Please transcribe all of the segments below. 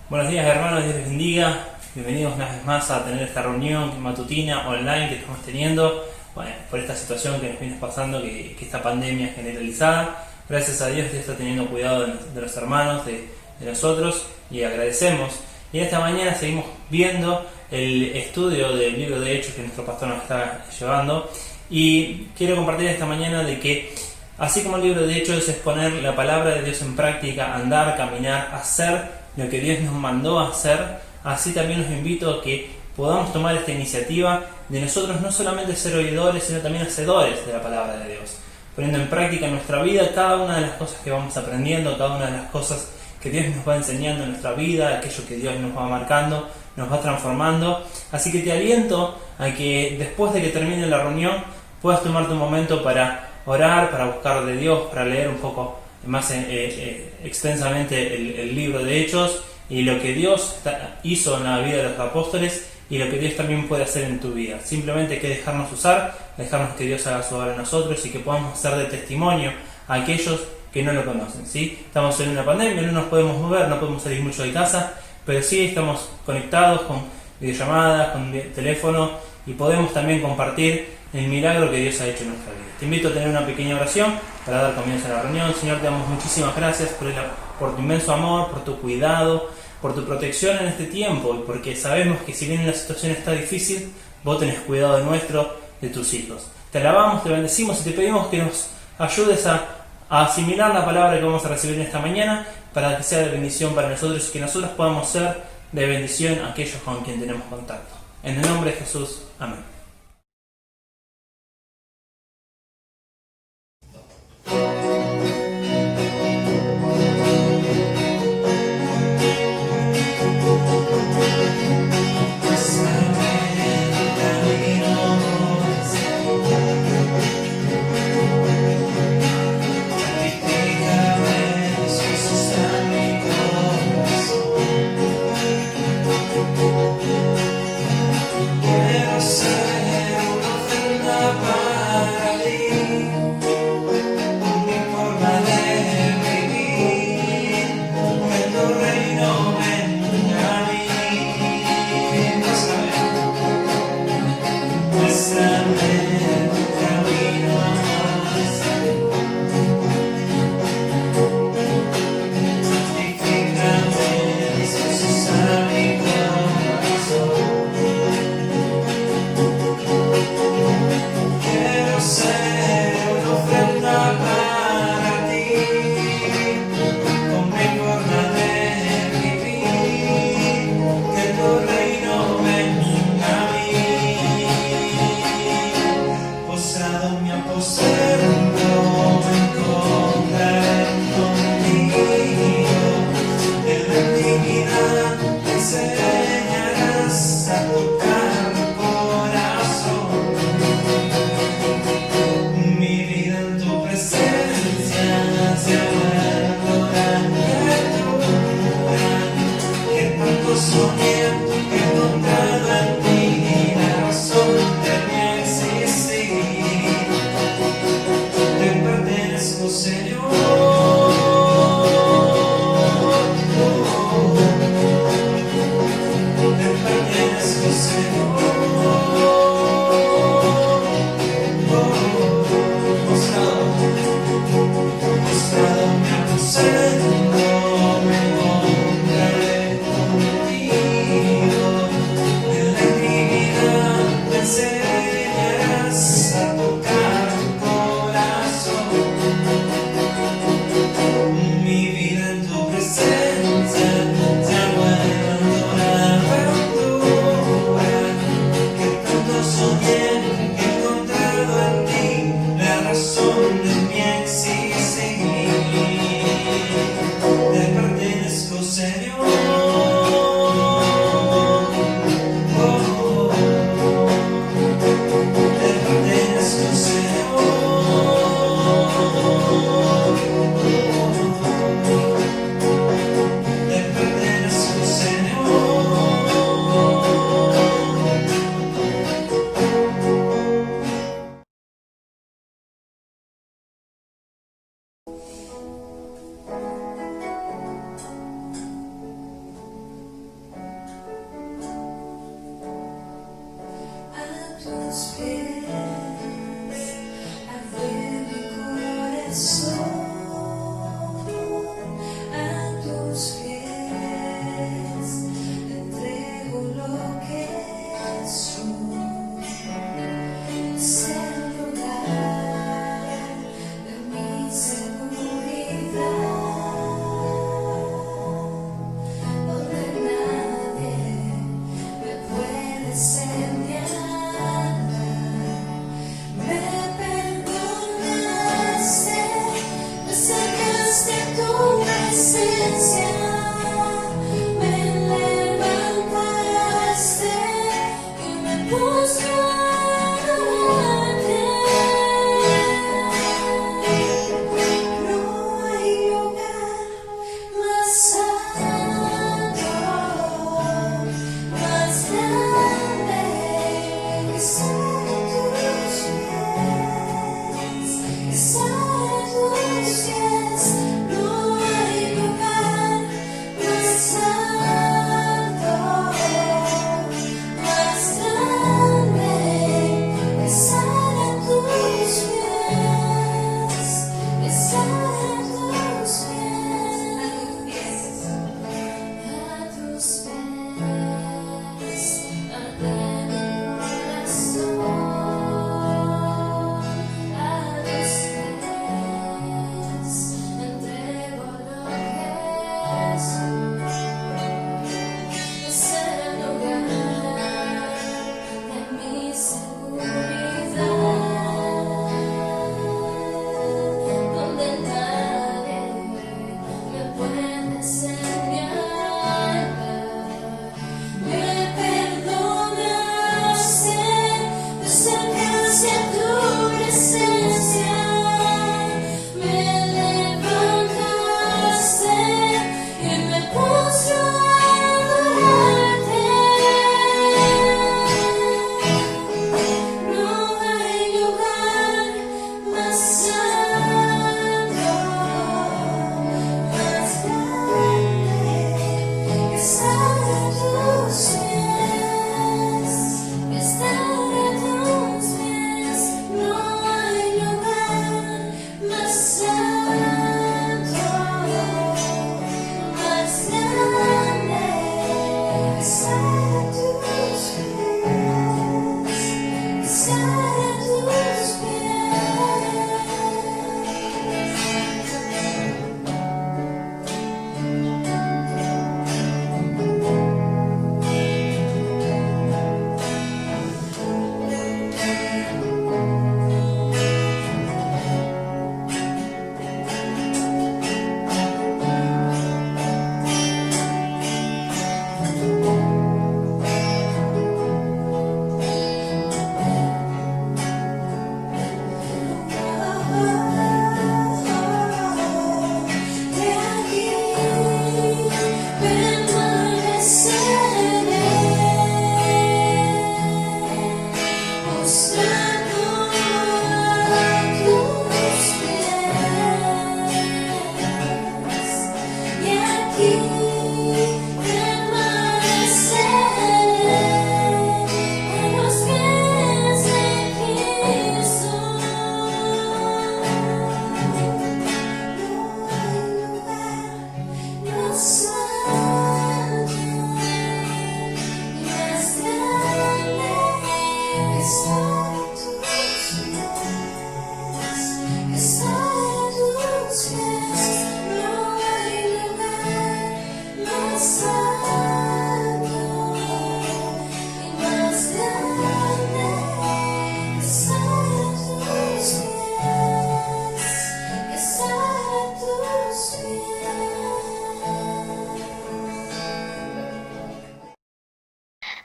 Buenos días hermanos, Dios les bendiga. Bienvenidos una vez más a tener esta reunión matutina online que estamos teniendo, por esta situación que nos viene pasando, que esta pandemia generalizada. Gracias a Dios está teniendo cuidado de los hermanos, de nosotros, y agradecemos. Y esta mañana seguimos viendo el estudio del libro de Hechos que nuestro pastor nos está llevando. Y quiero compartir esta mañana de que así como el libro de Hechos es poner la palabra de Dios en práctica, andar, caminar, hacer lo que Dios nos mandó a hacer, así también los invito a que podamos tomar esta iniciativa de nosotros no solamente ser oidores, sino también hacedores de la palabra de Dios, poniendo en práctica en nuestra vida cada una de las cosas que vamos aprendiendo, cada una de las cosas que Dios nos va enseñando en nuestra vida, aquello que Dios nos va marcando, nos va transformando. Así que te aliento a que después de que termine la reunión puedas tomarte un momento para orar, para buscar de Dios, para leer un poco más extensamente el libro de Hechos y lo que Dios hizo en la vida de los apóstoles y lo que Dios también puede hacer en tu vida. Simplemente hay que dejarnos usar, dejarnos que Dios haga su obra en nosotros y que podamos ser de testimonio a aquellos que no lo conocen, ¿sí? Estamos en una pandemia, no nos podemos mover, no podemos salir mucho de casa, pero sí estamos conectados con videollamadas, con teléfono, y podemos también compartir el milagro que Dios ha hecho en nuestra vida. Te invito a tener una pequeña oración para dar comienzo a la reunión. Señor, te damos muchísimas gracias por tu inmenso amor, por tu cuidado, por tu protección en este tiempo, y porque sabemos que si bien la situación está difícil, vos tenés cuidado de de tus hijos. Te alabamos, te bendecimos y te pedimos que nos ayudes a asimilar la palabra que vamos a recibir en esta mañana, para que sea de bendición para nosotros y que nosotros podamos ser de bendición a aquellos con quien tenemos contacto. En el nombre de Jesús, amén.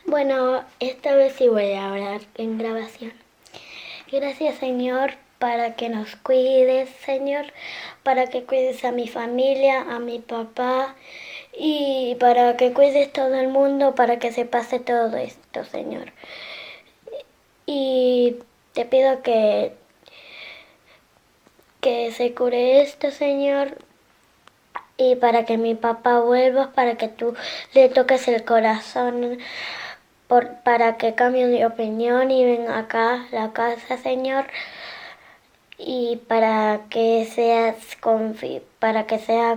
Bueno, esta vez sí voy a hablar en grabación. Gracias, Señor, para que nos cuides, Señor, para que cuides a mi familia, a mi papá y para que cuides todo el mundo, para que se pase todo esto, Señor. Y te pido que se cure esto, Señor, y para que mi papá vuelva, para que tú le toques el corazón, para que cambie de opinión y venga acá a la casa, Señor, y para que sea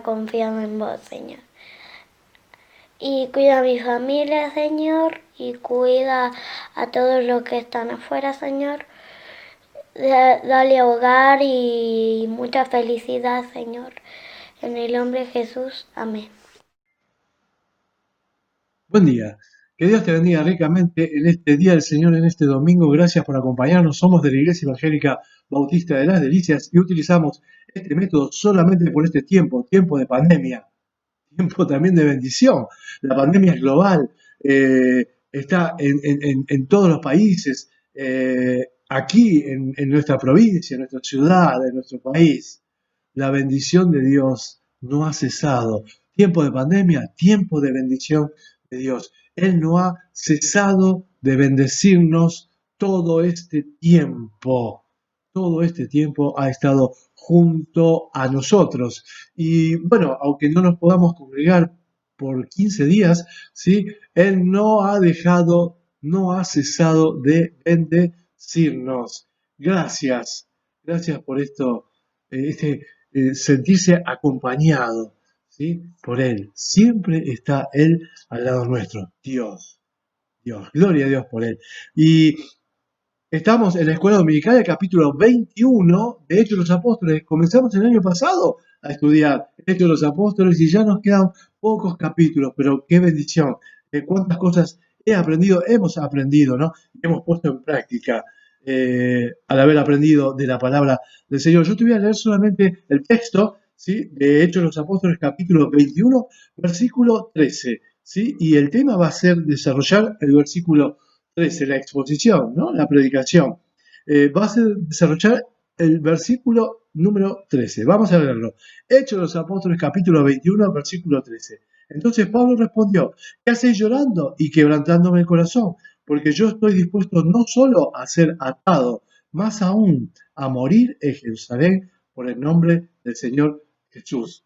confiado en vos, Señor. Y cuida a mi familia, Señor, y cuida a todos los que están afuera, Señor. Dale hogar y mucha felicidad, Señor. En el nombre de Jesús, amén. Buen día. Que Dios te bendiga ricamente en este día del Señor, en este domingo. Gracias por acompañarnos. Somos de la Iglesia Evangélica Bautista de las Delicias y utilizamos este método solamente por este tiempo de pandemia, tiempo también de bendición. La pandemia es global, está en todos los países, aquí en nuestra provincia, en nuestra ciudad, en nuestro país. La bendición de Dios no ha cesado. Tiempo de pandemia, tiempo de bendición de Dios. Él no ha cesado de bendecirnos todo este tiempo. Todo este tiempo ha estado junto a nosotros. Y bueno, aunque no nos podamos congregar por 15 días, ¿sí? Él no ha dejado, no ha cesado de bendecirnos. Gracias, gracias por esto, sentirse acompañado, ¿sí? Por Él. Siempre está Él al lado nuestro. Dios, Dios, gloria a Dios por Él. Y Estamos en la Escuela Dominical, el capítulo 21 de Hechos de los Apóstoles. Comenzamos el año pasado a estudiar Hechos de los Apóstoles y ya nos quedan pocos capítulos, pero qué bendición. Cuántas cosas hemos aprendido, ¿no? Hemos puesto en práctica al haber aprendido de la palabra del Señor. Yo te voy a leer solamente el texto, ¿sí? De Hechos de los Apóstoles, capítulo 21, versículo 13, ¿sí? Y el tema va a ser desarrollar el versículo 13, la exposición, ¿no? La predicación. Va a ser desarrollar el versículo número 13. Vamos a leerlo. Hechos de los Apóstoles, capítulo 21, versículo 13. Entonces Pablo respondió: ¿qué hacéis llorando y quebrantándome el corazón? Porque yo estoy dispuesto no solo a ser atado, más aún a morir en Jerusalén por el nombre del Señor Jesús.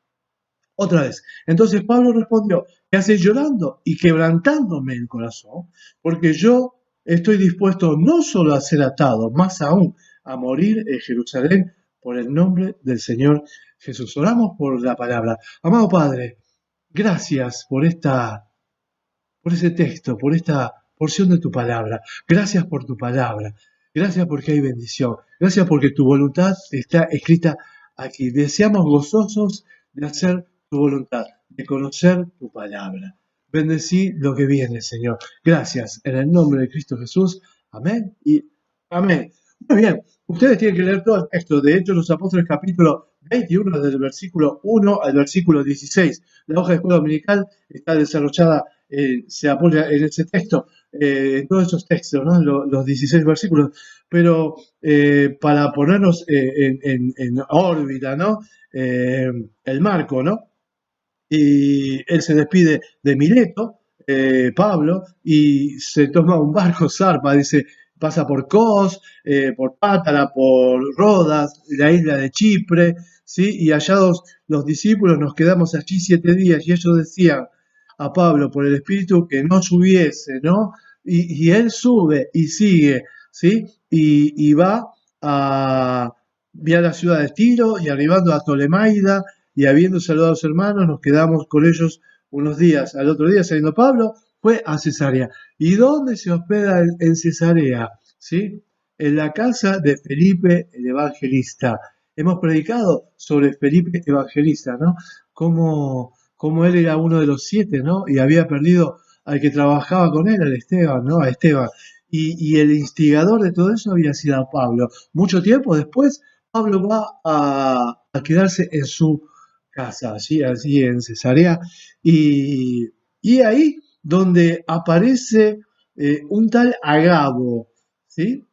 Otra vez. Entonces Pablo respondió: ¿qué hacéis llorando y quebrantándome el corazón? Porque yo estoy dispuesto no solo a ser atado, más aún a morir en Jerusalén por el nombre del Señor Jesús. Oramos por la palabra. Amado Padre, gracias por ese texto, por esta porción de tu palabra. Gracias por tu palabra. Gracias porque hay bendición. Gracias porque tu voluntad está escrita aquí. Deseamos gozosos de hacer tu voluntad, de conocer tu palabra. Bendecí lo que viene, Señor. Gracias. En el nombre de Cristo Jesús. Amén y amén. Muy bien. Ustedes tienen que leer todo el texto. De hecho, los Apóstoles capítulo 21, desde el versículo 1 al versículo 16. La hoja de escuela dominical está desarrollada, se apoya en ese texto, en todos esos textos, ¿no? Los 16 versículos. Pero para ponernos en órbita, ¿no? El marco, ¿no? Y él se despide de Mileto, Pablo, y se toma un barco, zarpa, dice, pasa por Cos, por Pátara, por Rodas, la isla de Chipre, ¿sí? Y hallados los discípulos nos quedamos allí 7 días, y ellos decían a Pablo por el Espíritu que no subiese, ¿no? Y él sube y sigue, ¿sí? Y va a la ciudad de Tiro y arribando a Tolemaida, y habiendo saludado a los hermanos, nos quedamos con ellos unos días. Al otro día, saliendo Pablo, fue a Cesarea. ¿Y dónde se hospeda en Cesarea? ¿Sí? En la casa de Felipe el Evangelista. Hemos predicado sobre Felipe Evangelista, ¿no? Cómo él era uno de los 7, ¿no? Y había perdido al que trabajaba con él, al Esteban, ¿no? A Esteban. Y el instigador de todo eso había sido Pablo. Mucho tiempo después, Pablo va a quedarse en su casa, allí en Cesarea, y ahí donde aparece un tal Agabo, ¿sí?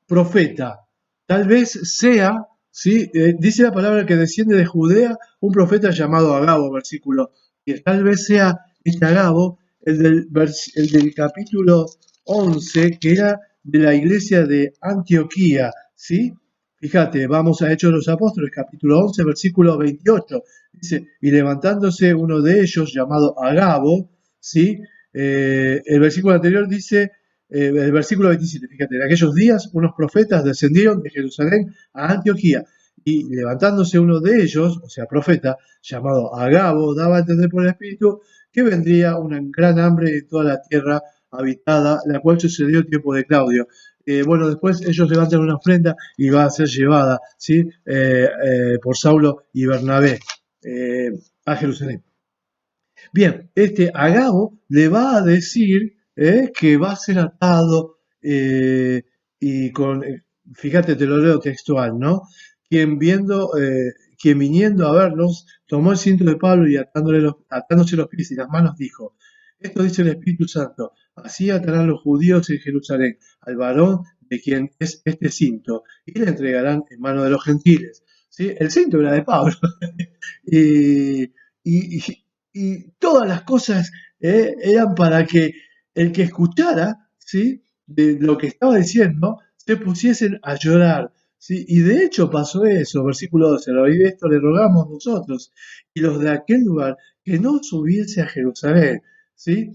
Profeta, tal vez sea, ¿sí? Dice la palabra que desciende de Judea un profeta llamado Agabo, versículo 10, tal vez sea este Agabo el del capítulo 11, que era de la iglesia de Antioquía, ¿sí? Fíjate, vamos a Hechos de los Apóstoles, capítulo 11, versículo 28. Dice, y levantándose uno de ellos, llamado Agabo, ¿sí? El versículo anterior dice, el versículo 27, fíjate, en aquellos días unos profetas descendieron de Jerusalén a Antioquía, y levantándose uno de ellos, o sea, profeta, llamado Agabo, daba a entender por el Espíritu que vendría una gran hambre en toda la tierra habitada, la cual sucedió en tiempo de Claudio. Bueno, después ellos levantan una ofrenda y va a ser llevada, ¿sí? Por Saulo y Bernabé a Jerusalén. Bien, este Agabo le va a decir que va a ser atado y con, fíjate, te lo leo textual, ¿no? Quien viniendo a verlos, tomó el cinto de Pablo y atándose los pies y las manos, dijo: esto dice el Espíritu Santo, así atarán los judíos en Jerusalén al varón de quien es este cinto, y le entregarán en mano de los gentiles. ¿Sí? El cinto era de Pablo. y, y, y todas las cosas eran para que el que escuchara, ¿sí? De lo que estaba diciendo, se pusiesen a llorar, ¿sí? Y de hecho pasó eso, versículo 12, lo oí esto, le rogamos nosotros y los de aquel lugar que no subiese a Jerusalén, ¿sí?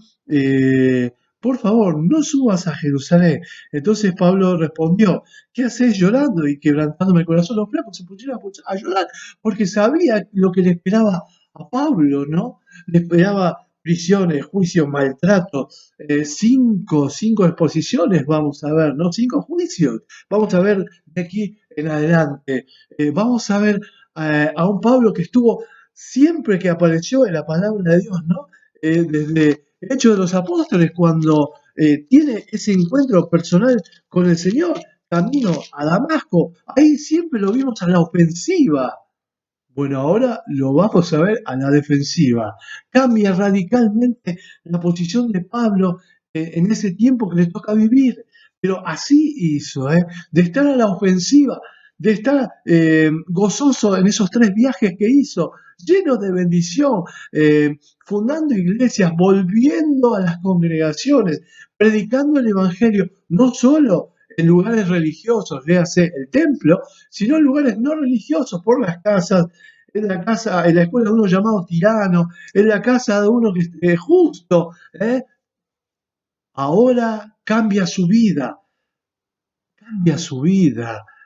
Por favor, no subas a Jerusalén. Entonces Pablo respondió: ¿qué hacéis llorando y quebrantándome el corazón? Los flacos se pusieron a llorar porque sabía lo que le esperaba a Pablo, ¿no? Le esperaba prisiones, juicios, maltrato, cinco exposiciones vamos a ver, ¿no? 5 juicios. Vamos a ver de aquí en adelante. Vamos a ver a un Pablo que estuvo siempre que apareció en la palabra de Dios, ¿no? Desde Hechos de los Apóstoles, cuando tiene ese encuentro personal con el Señor, camino a Damasco, ahí siempre lo vimos a la ofensiva. Bueno, ahora lo vamos a ver a la defensiva. Cambia radicalmente la posición de Pablo en ese tiempo que le toca vivir. Pero así hizo, de estar a la ofensiva, de estar gozoso en esos 3 viajes que hizo, lleno de bendición, fundando iglesias, volviendo a las congregaciones, predicando el Evangelio, no solo en lugares religiosos, léase el templo, sino en lugares no religiosos, por las casas, en la casa, en la escuela de uno llamado tirano, en la casa de uno que es justo. Ahora cambia su vida,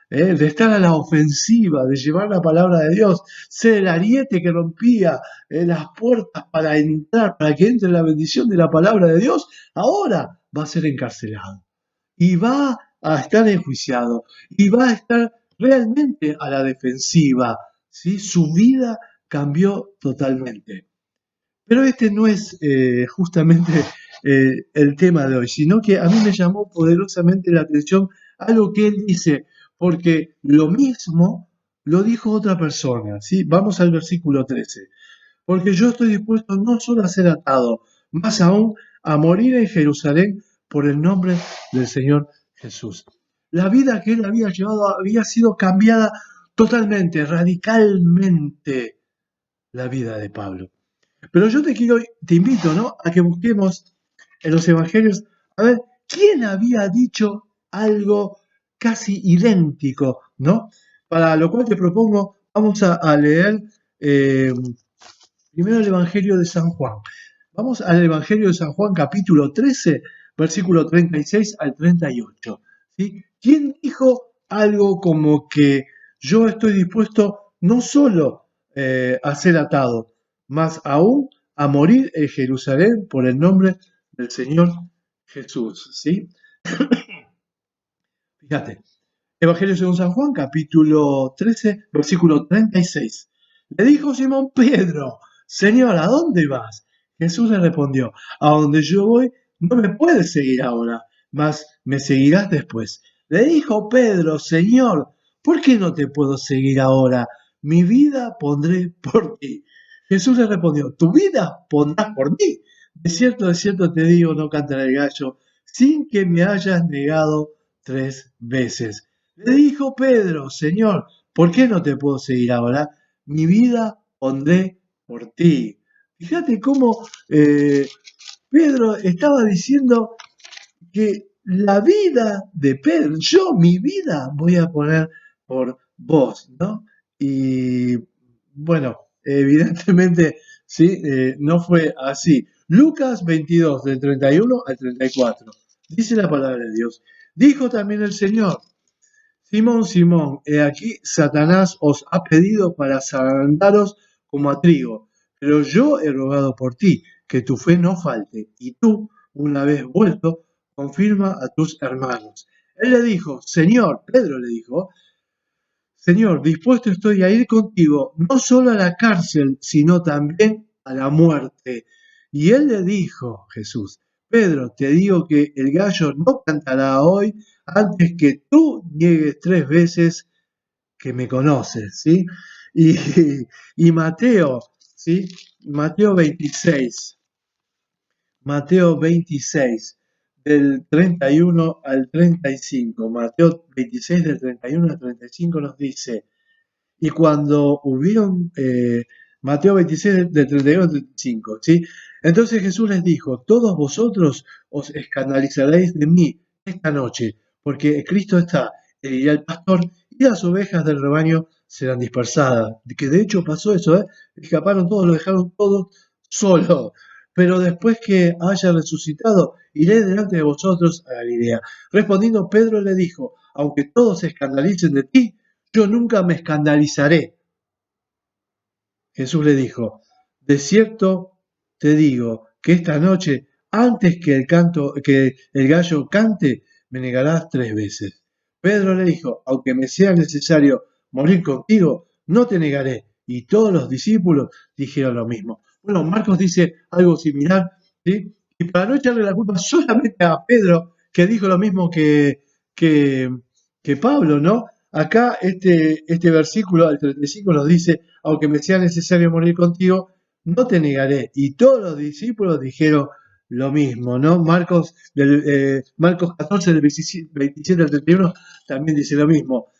de estar a la ofensiva, de llevar la palabra de Dios, ser el ariete que rompía las puertas para entrar, para que entre la bendición de la palabra de Dios, ahora va a ser encarcelado y va a estar enjuiciado y va a estar realmente a la defensiva, ¿sí? Su vida cambió totalmente. Pero este no es justamente el tema de hoy, sino que a mí me llamó poderosamente la atención algo que él dice, porque lo mismo lo dijo otra persona, ¿sí? Vamos al versículo 13. Porque yo estoy dispuesto no solo a ser atado, más aún a morir en Jerusalén por el nombre del Señor Jesús. La vida que él había llevado había sido cambiada totalmente, radicalmente, la vida de Pablo. Pero yo te invito, ¿no?, a que busquemos en los evangelios a ver quién había dicho algo casi idéntico, ¿no? Para lo cual te propongo, vamos a leer primero el Evangelio de San Juan. Vamos al Evangelio de San Juan, capítulo 13, versículo 36 al 38. ¿Sí? ¿Quién dijo algo como que yo estoy dispuesto no solo a ser atado, más aún a morir en Jerusalén por el nombre del Señor Jesús? ¿Sí? Fíjate, Evangelio según San Juan, capítulo 13, versículo 36. Le dijo Simón Pedro: Señor, ¿a dónde vas? Jesús le respondió: a donde yo voy no me puedes seguir ahora, mas me seguirás después. Le dijo Pedro: Señor, ¿por qué no te puedo seguir ahora? Mi vida pondré por ti. Jesús le respondió: tu vida pondrás por mí. De cierto te digo, no cantará el gallo, sin que me hayas negado 3 veces. Le dijo Pedro: Señor, ¿por qué no te puedo seguir ahora? Mi vida pondré por ti. Fíjate cómo Pedro estaba diciendo que la vida de Pedro, yo mi vida voy a poner por vos, ¿no? Y bueno, evidentemente, sí, no fue así. Lucas 22, del 31 al 34. Dice la palabra de Dios. Dijo también el Señor: Simón, Simón, he aquí Satanás os ha pedido para zarandaros como a trigo, pero yo he rogado por ti, que tu fe no falte, y tú, una vez vuelto, confirma a tus hermanos. Él le dijo: Señor, Pedro le dijo: Señor, dispuesto estoy a ir contigo, no solo a la cárcel, sino también a la muerte. Y él le dijo, Jesús: Pedro, te digo que el gallo no cantará hoy antes que tú niegues 3 veces que me conoces, ¿sí? Y, y Mateo, ¿sí? Mateo 26, del 31 al 35. Mateo 26, del 31 al 35 nos dice: y cuando hubieron, Mateo 26, del 31 al 35, ¿sí? Entonces Jesús les dijo: todos vosotros os escandalizaréis de mí esta noche, porque Cristo está, él irá al pastor, y las ovejas del rebaño serán dispersadas. Que de hecho pasó eso, escaparon todos, lo dejaron todos solo. Pero después que haya resucitado, iré delante de vosotros a Galilea. Respondiendo Pedro le dijo: aunque todos se escandalicen de ti, yo nunca me escandalizaré. Jesús le dijo: de cierto te digo que esta noche, antes que el gallo cante, me negarás 3 veces. Pedro le dijo, aunque me sea necesario morir contigo, no te negaré. Y todos los discípulos dijeron lo mismo. Bueno, Marcos dice algo similar, ¿sí? Y para no echarle la culpa solamente a Pedro, que dijo lo mismo que, que Pablo, ¿no? Acá este versículo, el 35, nos dice, aunque me sea necesario morir contigo, no te negaré. Y todos los discípulos dijeron lo mismo, ¿no? Marcos 14, del 27 al 31, también dice lo mismo.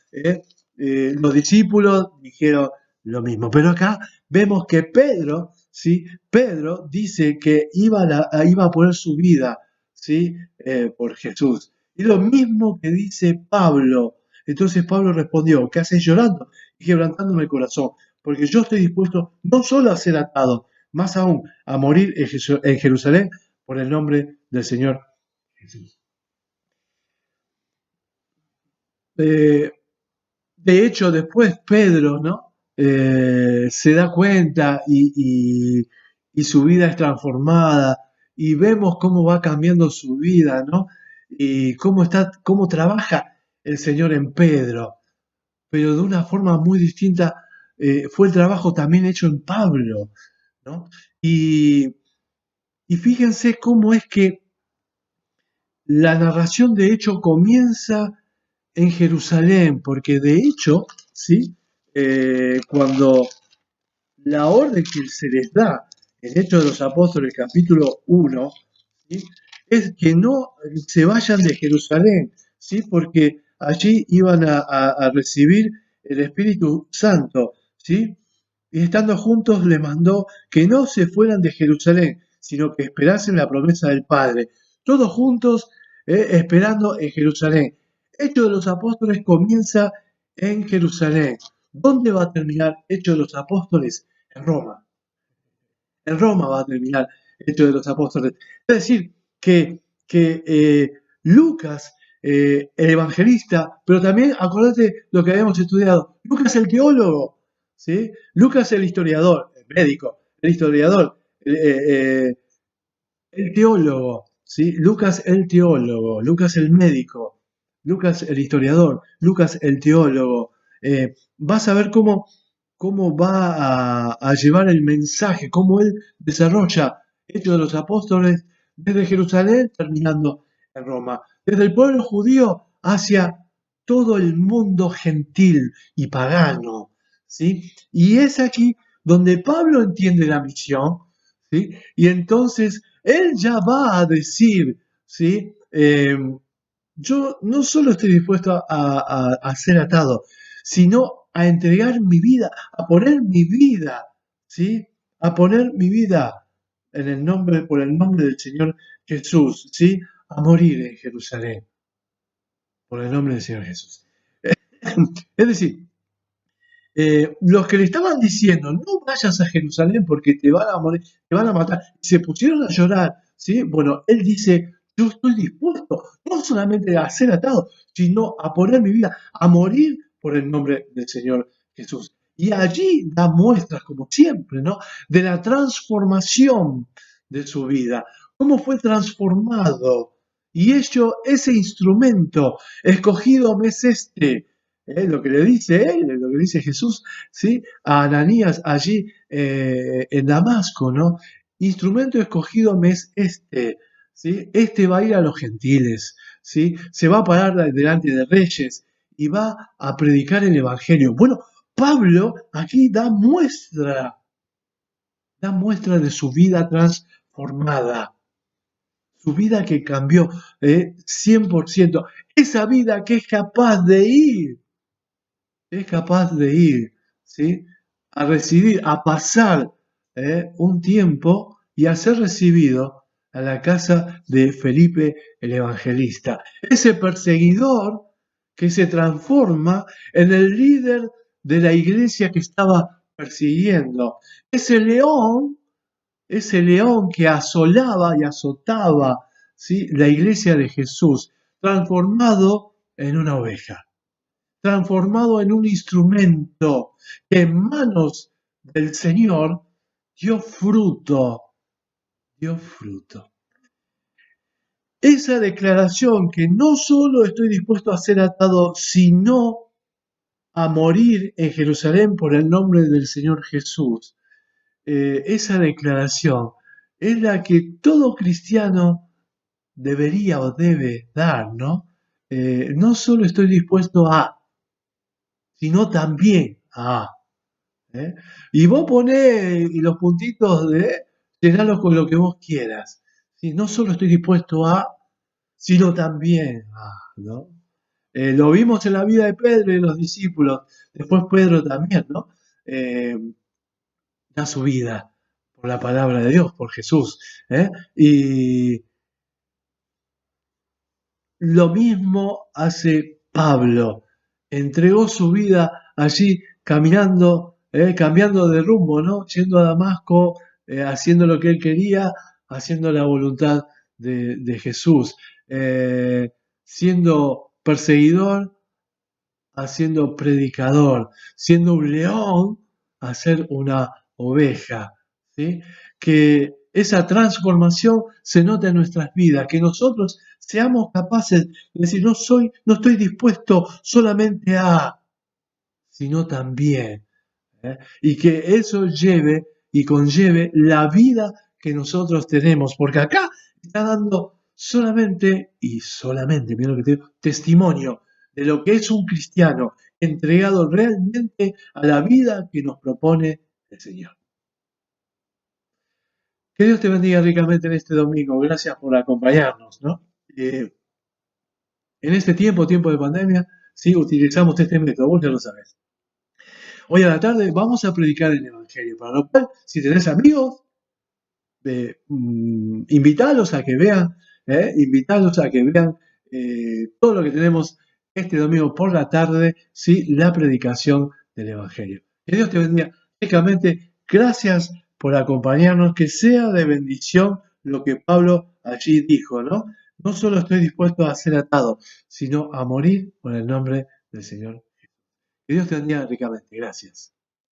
Los discípulos dijeron lo mismo. Pero acá vemos que Pedro, ¿sí? Pedro dice que iba a poner su vida, ¿sí? Por Jesús. Y lo mismo que dice Pablo. Entonces Pablo respondió, ¿qué haces llorando y quebrantándome el corazón? Porque yo estoy dispuesto no solo a ser atado, más aún a morir en Jerusalén por el nombre del Señor Jesús. Eh, de hecho, después Pedro, ¿no? Se da cuenta y su vida es transformada y vemos cómo va cambiando su vida, ¿no? Y cómo trabaja el Señor en Pedro, pero de una forma muy distinta fue el trabajo también hecho en Pablo, ¿no? Y, y fíjense cómo es que la narración de hecho comienza en Jerusalén, porque de hecho, ¿sí? Cuando la orden que se les da en Hechos de los Apóstoles, capítulo 1, ¿sí? Es que no se vayan de Jerusalén, ¿sí? Porque allí iban a recibir el Espíritu Santo, ¿sí? Y estando juntos les mandó que no se fueran de Jerusalén, sino que esperasen la promesa del Padre. Todos juntos esperando en Jerusalén. Hechos de los Apóstoles comienza en Jerusalén. ¿Dónde va a terminar Hechos de los Apóstoles? En Roma. En Roma va a terminar Hechos de los Apóstoles. Es decir, que Lucas, el evangelista, pero también acordate lo que habíamos estudiado, Lucas el teólogo, ¿sí? Lucas el historiador, el médico, el historiador, el teólogo, ¿sí? Lucas el teólogo, Lucas el médico, Lucas el historiador, Lucas el teólogo. Vas a ver cómo va a llevar el mensaje, cómo él desarrolla Hechos de los Apóstoles desde Jerusalén terminando en Roma, desde el pueblo judío hacia todo el mundo gentil y pagano, ¿sí? Y es aquí donde Pablo entiende la misión, ¿sí? Y entonces él ya va a decir, ¿sí? Yo no solo estoy dispuesto a ser atado, sino a entregar mi vida, a poner mi vida, ¿sí? A poner mi vida por el nombre del Señor Jesús, ¿sí? A morir en Jerusalén, por el nombre del Señor Jesús. Es decir, los que le estaban diciendo, no vayas a Jerusalén porque te van a morir, te van a matar, se pusieron a llorar, ¿sí? Bueno, él dice, yo estoy dispuesto no solamente a ser atado, sino a poner mi vida, a morir por el nombre del Señor Jesús. Y allí da muestras, como siempre, ¿no? De la transformación de su vida, cómo fue transformado. Y hecho ese instrumento, escogido me es este, lo que le dice él, lo que le dice Jesús, ¿sí? A Ananías allí en Damasco, ¿no? Instrumento escogido me es este, ¿sí? Este va a ir a los gentiles, ¿sí? Se va a parar delante de reyes y va a predicar el evangelio. Bueno, Pablo aquí da muestra de su vida transformada, su vida que cambió 100%, esa vida que es capaz de ir, ¿sí? A recibir, a pasar un tiempo y a ser recibido a la casa de Felipe el Evangelista. Ese perseguidor que se transforma en el líder de la iglesia que estaba persiguiendo. Ese león que asolaba y azotaba, ¿sí? La iglesia de Jesús, transformado en una oveja, transformado en un instrumento que en manos del Señor dio fruto, dio fruto. Esa declaración que no solo estoy dispuesto a ser atado, sino a morir en Jerusalén por el nombre del Señor Jesús, esa declaración es la que todo cristiano debería o debe dar, ¿no? No solo estoy dispuesto a, sino también a. ¿Eh? Y vos ponés los puntitos de llenarlos con lo que vos quieras. ¿Sí? No solo estoy dispuesto a, sino también a, ¿no? Lo vimos en la vida de Pedro y de los discípulos. Después Pedro también, ¿no? Eh, Da su vida por la palabra de Dios, por Jesús. ¿Eh? Y lo mismo hace Pablo. Entregó su vida allí caminando, cambiando de rumbo, ¿no? Yendo a Damasco, haciendo lo que él quería, haciendo la voluntad de Jesús, siendo perseguidor, haciendo predicador, siendo un león, a ser una oveja, ¿sí? Que esa transformación se note en nuestras vidas, que nosotros seamos capaces de decir, no estoy dispuesto solamente a, sino también, ¿eh? Y que eso lleve y conlleve la vida que nosotros tenemos, porque acá está dando solamente, mira lo que te digo, testimonio de lo que es un cristiano entregado realmente a la vida que nos propone el Señor. Que Dios te bendiga ricamente en este domingo. Gracias por acompañarnos, ¿no? En este tiempo de pandemia, sí, utilizamos este método, vos ya lo sabés. Hoy a la tarde vamos a predicar el Evangelio, para lo cual, si tenés amigos, invitarlos a que vean, invitarlos a que vean todo lo que tenemos este domingo por la tarde, ¿sí? La predicación del Evangelio. Que Dios te bendiga. Ricamente, gracias por acompañarnos, que sea de bendición lo que Pablo allí dijo, ¿no? No solo estoy dispuesto a ser atado, sino a morir por el nombre del Señor. Que Dios te bendiga ricamente. Gracias.